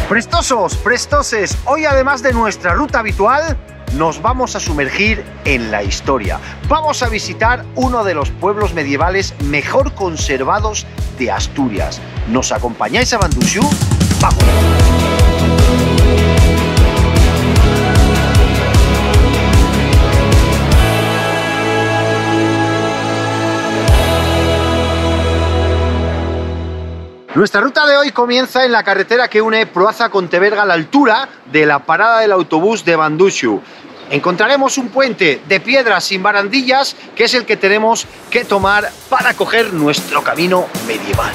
Prestosos, prestoses, hoy además de nuestra ruta habitual, nos vamos a sumergir en la historia. Vamos a visitar uno de los pueblos medievales mejor conservados de Asturias. ¿Nos acompañáis a Bandusiu? ¡Vamos! Nuestra ruta de hoy comienza en la carretera que une Proaza con Teberga a la altura de la parada del autobús de Bandusiu. Encontraremos un puente de piedras sin barandillas, que es el que tenemos que tomar para coger nuestro camino medieval.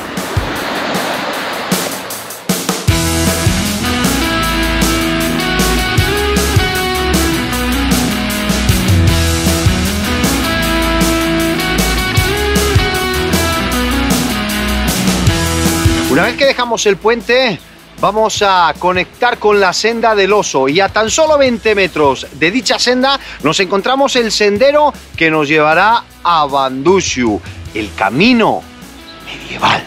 Una vez que dejamos el puente, vamos a conectar con la senda del Oso y a tan solo 20 metros de dicha senda nos encontramos el sendero que nos llevará a Bandusiu, el camino medieval.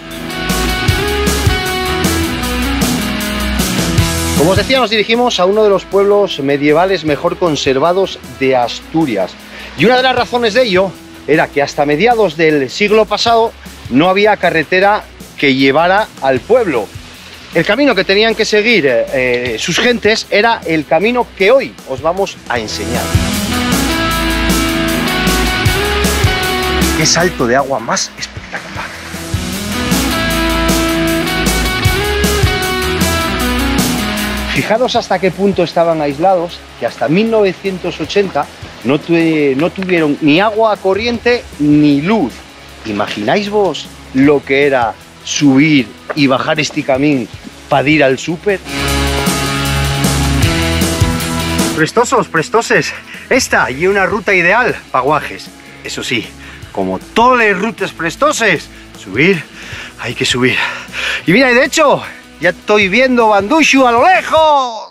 Como os decía, nos dirigimos a uno de los pueblos medievales mejor conservados de Asturias. Y una de las razones de ello era que hasta mediados del siglo pasado no había carretera que llevara al pueblo. El camino que tenían que seguir sus gentes era el camino que hoy os vamos a enseñar. ¡Qué salto de agua más espectacular! Fijaros hasta qué punto estaban aislados, que hasta 1980 no tuvieron ni agua corriente ni luz. ¿Imagináis vos lo que era subir y bajar este camino para ir al súper? Prestosos, prestoses, esta y una ruta ideal para guajes. Eso sí, como todas las rutas prestoses, subir, hay que subir. Y mira, y de hecho, ya estoy viendo Bandusiu a lo lejos.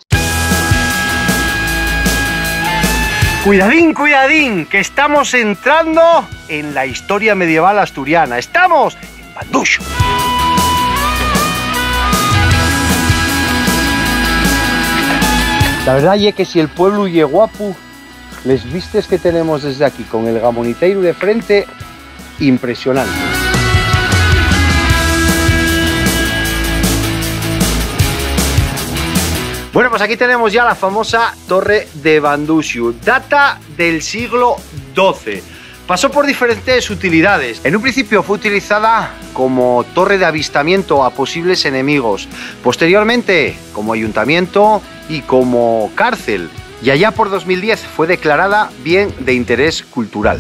Cuidadín, cuidadín, que estamos entrando en la historia medieval asturiana. Estamos en Bandusiu. La verdad es que si el pueblo es guapo, les vistes que tenemos desde aquí con el Gamoniteiro de frente, impresionante. Bueno, pues aquí tenemos ya la famosa Torre de Bandusiu, data del siglo XII. Pasó por diferentes utilidades. En un principio fue utilizada como torre de avistamiento a posibles enemigos. Posteriormente como ayuntamiento y como cárcel. Y allá por 2010 fue declarada bien de interés cultural.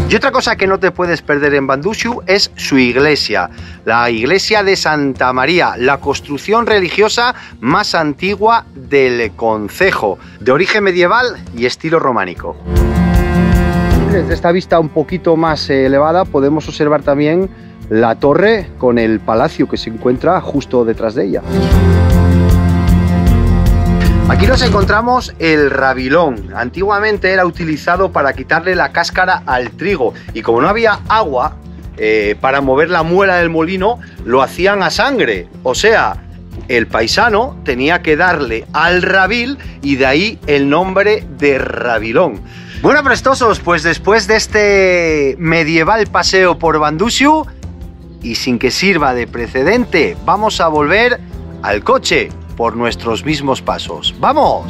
Y otra cosa que no te puedes perder en Bandusiu es su iglesia, la iglesia de Santa María, la construcción religiosa más antigua del concejo, de origen medieval y estilo románico. Desde esta vista un poquito más elevada podemos observar también la torre con el palacio que se encuentra justo detrás de ella. Aquí nos encontramos el rabilón. Antiguamente era utilizado para quitarle la cáscara al trigo y como no había agua para mover la muela del molino, lo hacían a sangre. O sea, el paisano tenía que darle al rabil y de ahí el nombre de rabilón. Bueno, prestosos, pues después de este medieval paseo por Bandusiu y sin que sirva de precedente, vamos a volver al coche por nuestros mismos pasos. ¡Vamos!